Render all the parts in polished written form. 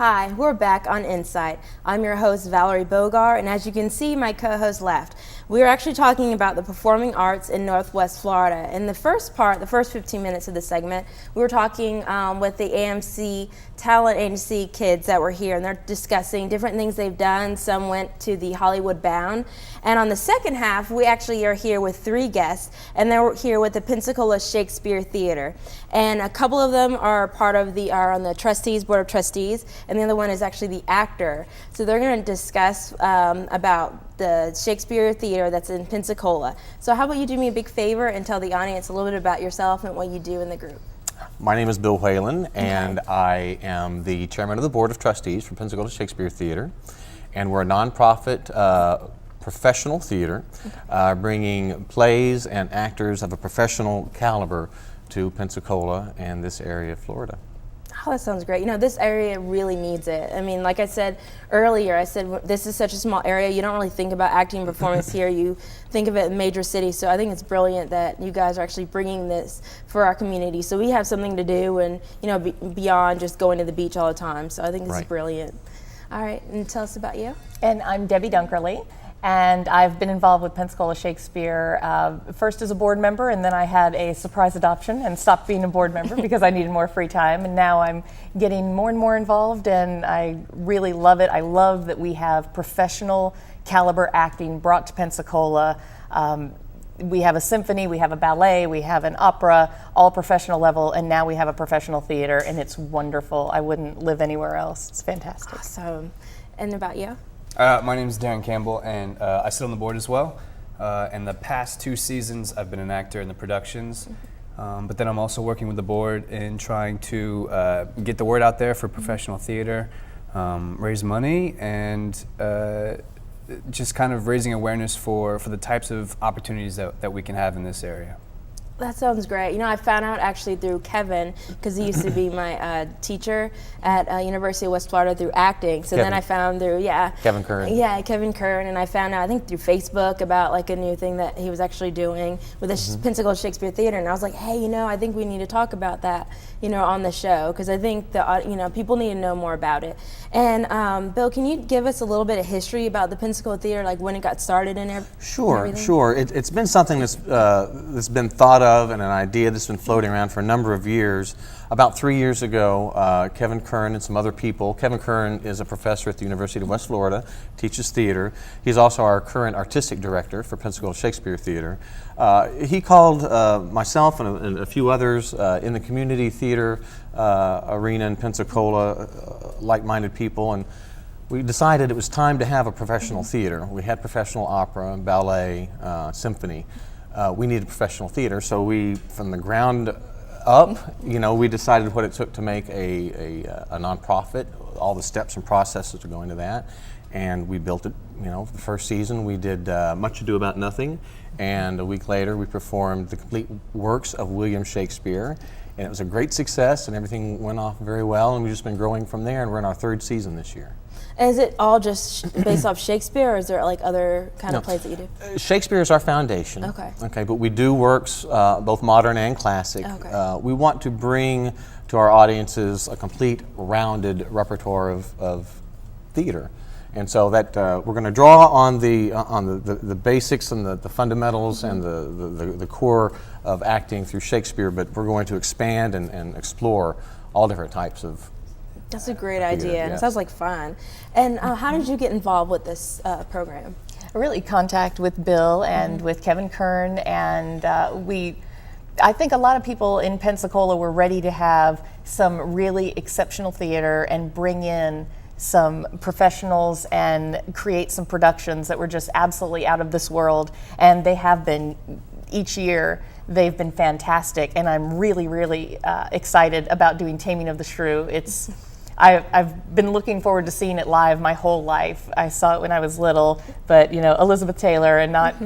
Hi, we're back on Insight. I'm your host, Valerie Bogar, and as you can see, my co-host left. We're actually talking about the performing arts in Northwest Florida. In the first part, the first 15 minutes of the segment, we were talking with the AMC Talent Agency kids that were here, and they're discussing different things they've done. Some went to the Hollywood Bound. And on the second half, we actually are here with 3 guests, and they're here with the Pensacola Shakespeare Theater. And a couple of them are on the trustees, board of trustees, and the other one is actually the actor. So they're going to discuss about the Shakespeare Theater that's in Pensacola. So how about you do me a big favor and tell the audience a little bit about yourself and what you do in the group. My name is Bill Whalen, and I am the chairman of the board of trustees for Pensacola Shakespeare Theater. And we're a nonprofit professional theater, bringing plays and actors of a professional caliber to Pensacola and this area of Florida. Oh, that sounds great. You know, this area really needs it. I mean, like I said earlier, this is such a small area. You don't really think about acting and performance here. You think of it in major cities. So I think it's brilliant that you guys are actually bringing this for our community. So we have something to do and, you know, beyond just going to the beach all the time. So I think this is brilliant. All right, and tell us about you. And I'm Debbie Dunkerley. And I've been involved with Pensacola Shakespeare first as a board member, and then I had a surprise adoption and stopped being a board member because I needed more free time. And now I'm getting more and more involved, and I really love it. I love that we have professional caliber acting brought to Pensacola. We have a symphony, we have a ballet, we have an opera, all professional level, and now we have a professional theater, and it's wonderful. I wouldn't live anywhere else. It's fantastic. Awesome. And about you? My name is Darren Campbell, and I sit on the board as well. In the past 2 seasons, I've been an actor in the productions, but then I'm also working with the board in trying to get the word out there for professional theater, raise money, and just kind of raising awareness for the types of opportunities that we can have in this area. That sounds great. You know, I found out actually through Kevin, because he used to be my teacher at University of West Florida through acting. So then I found through, Kevin Kern. Yeah, Kevin Kern, and I found out, I think through Facebook about like a new thing that he was actually doing with the Pensacola Shakespeare Theater. And I was like, hey, you know, I think we need to talk about that, you know, on the show, because I think people need to know more about it. And Bill, can you give us a little bit of history about the Pensacola Theater, like when it got started and everything? Sure. It's been something that's been thought of, and an idea that's been floating around for a number of years. About 3 years ago, Kevin Kern and some other people. Kevin Kern is a professor at the University of West Florida, teaches theater. He's also our current artistic director for Pensacola Shakespeare Theater. He called myself and a few others in the community theater arena in Pensacola, like-minded people, and we decided it was time to have a professional theater. We had professional opera, ballet, symphony. We needed professional theater, so we, from the ground up, you know, we decided what it took to make a nonprofit, all the steps and processes to go into that, and we built it. You know, the first season we did Much Ado About Nothing, and a week later we performed the complete works of William Shakespeare, and it was a great success, and everything went off very well, and we've just been growing from there, and we're in our 3rd season this year. Is it all just based off Shakespeare, or is there like other kind of plays that you do? Shakespeare is our foundation. Okay, but we do works both modern and classic. We want to bring to our audiences a complete, rounded repertoire of theater, and so that we're going to draw on the basics and the fundamentals and the core of acting through Shakespeare, but we're going to expand and explore all different types of. That's a great idea, and it sounds like fun. And how did you get involved with this program? Really contact with Bill and with Kevin Kern, and I think a lot of people in Pensacola were ready to have some really exceptional theater and bring in some professionals and create some productions that were just absolutely out of this world, and they have been each year. They've been fantastic, and I'm really, really excited about doing Taming of the Shrew. I've been looking forward to seeing it live my whole life. I saw it when I was little, but you know, Elizabeth Taylor and not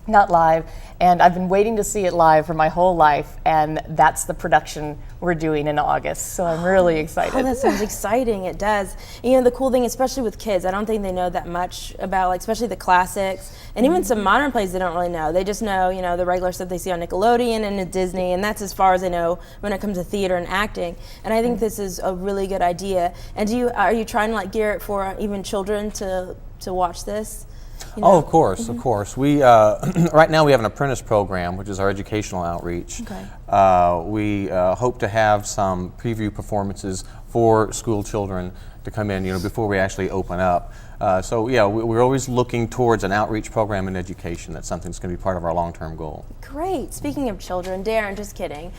Not live, and I've been waiting to see it live for my whole life, and that's the production we're doing in August, so I'm really excited. Oh, that sounds exciting. It does. You know, the cool thing, especially with kids, I don't think they know that much about, like, especially the classics, and even some modern plays they don't really know. They just know, you know, the regular stuff they see on Nickelodeon and at Disney, and that's as far as they know when it comes to theater and acting. And I think this is a really good idea. And are you trying to, like, gear it for even children to watch this? You know? Oh, of course, of course. We right now we have an apprentice program, which is our educational outreach. Okay. We hope to have some preview performances for school children to come in, you know, before we actually open up. So yeah, we're always looking towards an outreach program in education. That's something that's going to be part of our long-term goal. Great. Speaking of children, Darren, just kidding.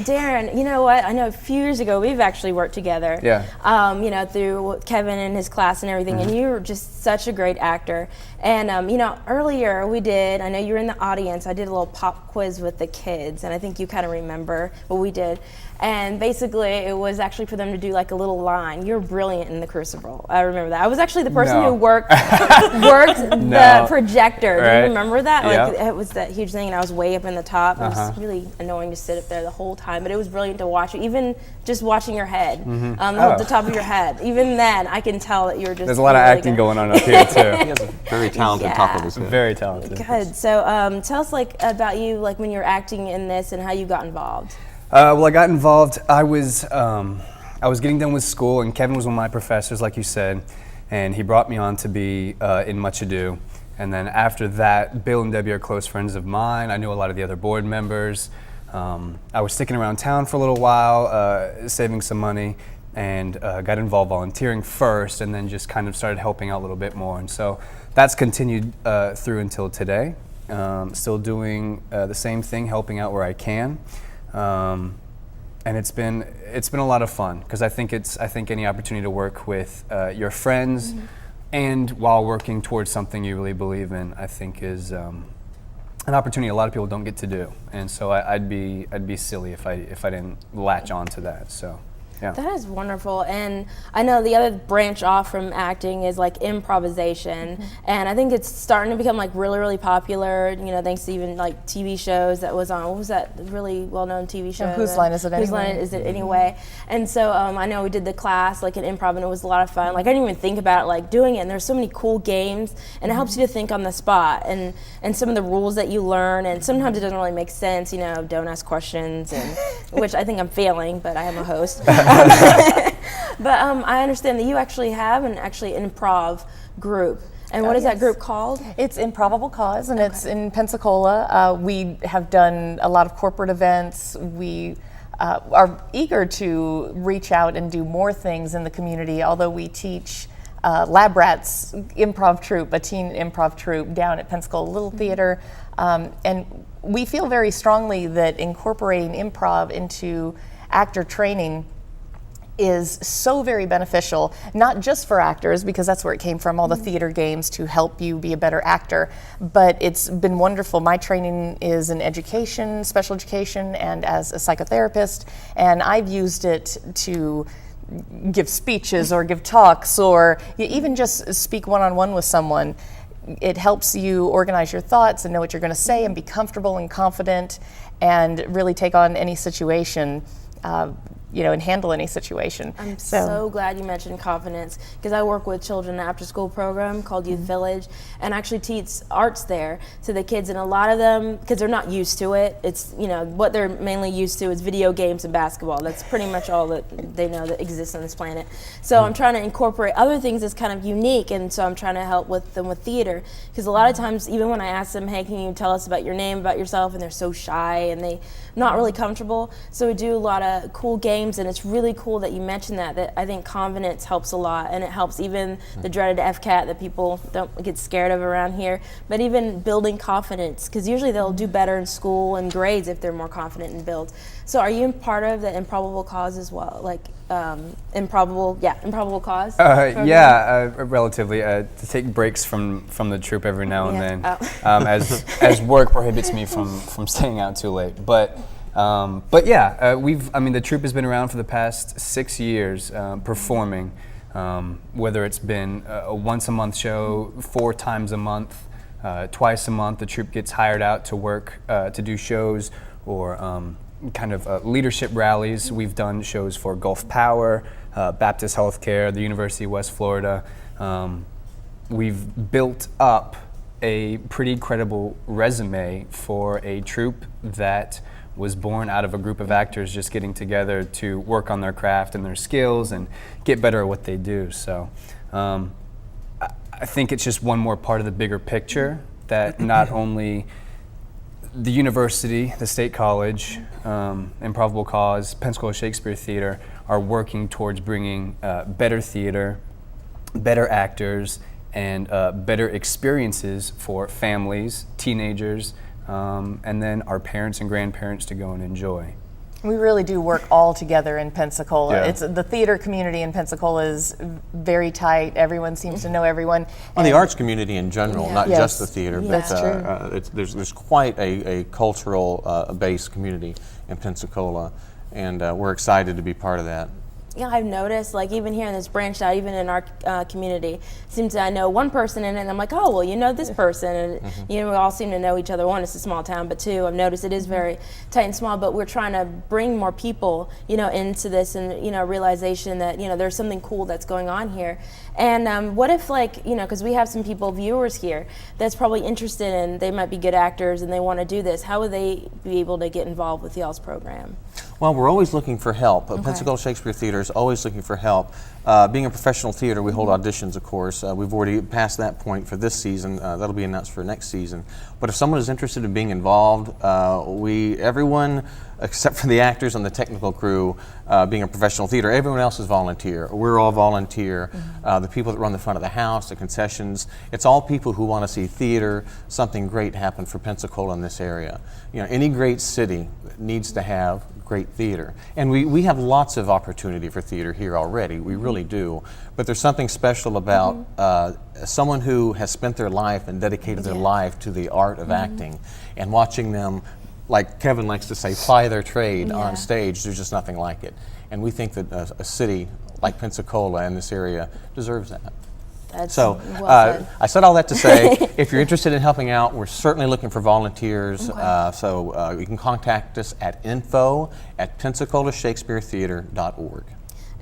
Darren, you know what? I know a few years ago we've actually worked together. Yeah. You know, through Kevin and his class and everything, and you were just such a great actor. And you know, earlier I know you were in the audience, I did a little pop quiz with the kids, and I think you kind of remember what we did. And basically, it was actually for them to do like a little line. You're brilliant in the Crucible. I remember that. I was actually the person No. who worked the projector. Do Right. you remember that? Like, Yeah. it was that huge thing, and I was way up in the top. It was really annoying to sit up there the whole time, but it was brilliant to watch. Even just watching your head, the top of your head. Even then, I can tell that you were just. There's a lot of really acting good. going on up here He too. has a very talented top of his head. Very talented. Good. So, tell us like about you, like when you're acting in this, and how you got involved. Well, I got involved. I was getting done with school, and Kevin was one of my professors, like you said, and he brought me on to be in Much Ado. And then after that, Bill and Debbie are close friends of mine. I knew a lot of the other board members. I was sticking around town for a little while, saving some money, and got involved volunteering first, and then just kind of started helping out a little bit more. And so that's continued through until today. Still doing the same thing, helping out where I can. And it's been a lot of fun, because I think any opportunity to work with your friends and while working towards something you really believe in, I think is an opportunity a lot of people don't get to do. And so I'd be silly if I didn't latch on to that. So yeah. That is wonderful. And I know the other branch off from acting is like improvisation. And I think it's starting to become like really, really popular, you know, thanks to even like TV shows that was on, what was that really well-known TV show? Whose Line Is It Whose Anyway? Line Is It Anyway? And so I know we did the class like in improv, and it was a lot of fun. Like I didn't even think about it like doing it, and there's so many cool games, and it helps you to think on the spot, and some of the rules that you learn, and sometimes it doesn't really make sense, you know, don't ask questions, and which I think I'm failing, but I am a host. But I understand that you actually have an improv group. And what is that yes. group called? It's Improbable Cause, and it's in Pensacola. We have done a lot of corporate events. We are eager to reach out and do more things in the community, although we teach Lab Rats improv troupe, a teen improv troupe down at Pensacola Little Theater. And we feel very strongly that incorporating improv into actor training is so very beneficial, not just for actors, because that's where it came from, all the theater games to help you be a better actor, but it's been wonderful. My training is in education, special education, and as a psychotherapist, and I've used it to give speeches or give talks, or even just speak one-on-one with someone. It helps you organize your thoughts and know what you're going to say and be comfortable and confident and really take on any situation, and handle any situation. I'm so glad you mentioned confidence, because I work with children in an after-school program called Youth Village, and actually teach arts there to the kids. And a lot of them, because they're not used to it, it's, you know, what they're mainly used to is video games and basketball. That's pretty much all that they know that exists on this planet. So I'm trying to incorporate other things that's kind of unique, and so I'm trying to help with them with theater, because a lot of times, even when I ask them, hey, can you tell us about your name, about yourself, and they're so shy and they're not really comfortable. So we do a lot of cool games, and it's really cool that you mentioned that I think confidence helps a lot, and it helps even the dreaded FCAT that people don't get scared of around here, but even building confidence, because usually they'll do better in school and grades if they're more confident and build. So are you part of the Improbable Cause as well, like Improbable Cause? Relatively. To take breaks from the troupe every now and Yeah. then, as work prohibits me from staying out too late. But the troupe has been around for the past 6 years, performing, whether it's been a once a month show, 4 times a month. Twice a month, the troupe gets hired out to work to do shows or kind of leadership rallies. We've done shows for Gulf Power, Baptist Healthcare, the University of West Florida. We've built up a pretty credible resume for a troupe that was born out of a group of actors just getting together to work on their craft and their skills and get better at what they do. So I think it's just one more part of the bigger picture that not only the university, the State College, Improbable Cause, Pensacola Shakespeare Theater are working towards bringing better theater, better actors, and better experiences for families, teenagers, and then our parents and grandparents to go and enjoy. We really do work all together in Pensacola. Yeah. It's the theater community in Pensacola is very tight. Everyone seems to know everyone. On the And- arts community in general, not Yes. just the theater, but That's true. there's quite a cultural based community in Pensacola, and we're excited to be part of that. Yeah, I've noticed, like even here in this branch out, even in our community, seems that I know one person in it, and I'm like, oh, well, you know this person, and you know, we all seem to know each other. One, it's a small town, but two, I've noticed it is very tight and small. But we're trying to bring more people, you know, into this, and you know, realization that you know there's something cool that's going on here. And what if, like, you know, because we have some viewers here that's probably interested in, they might be good actors and they want to do this. How would they be able to get involved with y'all's program? Well, we're always looking for help. Pensacola Shakespeare Theater is always looking for help. Being a professional theater, we hold auditions, of course. We've already passed that point for this season. That'll be announced for next season. But if someone is interested in being involved, everyone except for the actors and the technical crew, being a professional theater, everyone else is volunteer. We're all volunteer. The people that run the front of the house, the concessions, it's all people who want to see theater, something great happen for Pensacola in this area. You know, any great city needs to have great theater. And we have lots of opportunity for theater here already, we really do. But there's something special about someone who has spent their life and dedicated their life to the art of acting, and watching them, like Kevin likes to say, ply their trade on stage. There's just nothing like it. And we think that a city like Pensacola and this area deserves that. That's So well said. I said all that to say, if you're interested in helping out, we're certainly looking for volunteers. So you can contact us at info@pensacolashakespearetheater.org.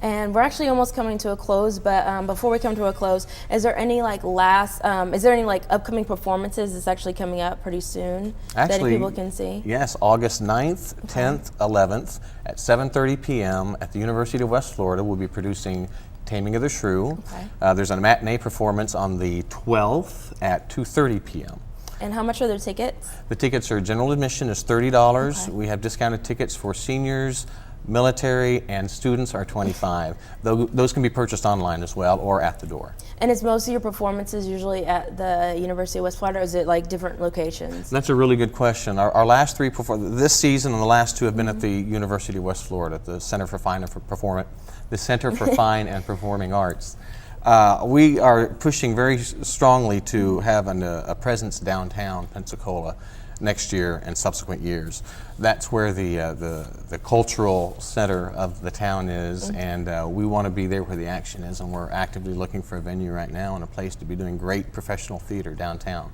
And we're actually almost coming to a close, but before we come to a close, is there any upcoming performances that's actually coming up pretty soon that people can see? Yes, August 9th, 10th, 11th at 7:30 p.m. at the University of West Florida. We'll be producing Taming of the Shrew. There's a matinee performance on the 12th at 2:30 p.m. And how much are the tickets? The tickets are general admission is $30. We have discounted tickets for seniors, military, and students are $25. Those can be purchased online as well or at the door. And is most of your performances usually at the University of West Florida, or is it like different locations? That's a really good question. Our last three this season and the last two have been at the University of West Florida, at the Center for Fine and Performing Arts. We are pushing very strongly to have a presence downtown Pensacola next year and subsequent years. That's where the cultural center of the town is, and we want to be there where the action is, and we're actively looking for a venue right now and a place to be doing great professional theater downtown.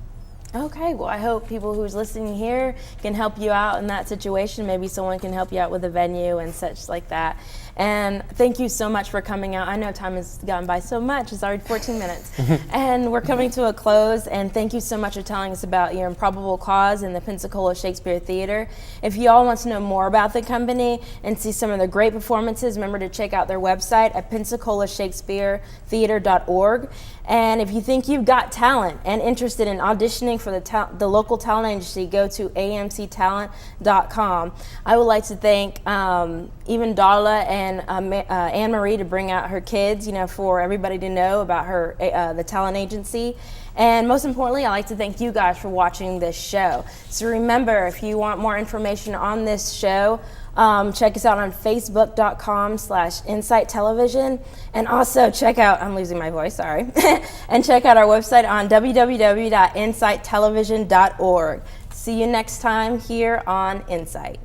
Okay, well, I hope people who's listening here can help you out in that situation. Maybe someone can help you out with a venue and such like that. And thank you so much for coming out. I know time has gone by so much. It's already 14 minutes. And we're coming to a close. And thank you so much for telling us about your Improbable Cause and the Pensacola Shakespeare Theater. If you all want to know more about the company and see some of the great performances, remember to check out their website at pensacolashakespearetheater.org. And if you think you've got talent and interested in auditioning for the local talent agency, go to amctalent.com. I would like to thank even Darla and Anne Marie to bring out her kids, for everybody to know about her the talent agency. And most importantly, I'd like to thank you guys for watching this show. So remember, if you want more information on this show, check us out on facebook.com/Insight Television, and also check out, I'm losing my voice, sorry, and check out our website on www.insighttelevision.org. See you next time here on Insight.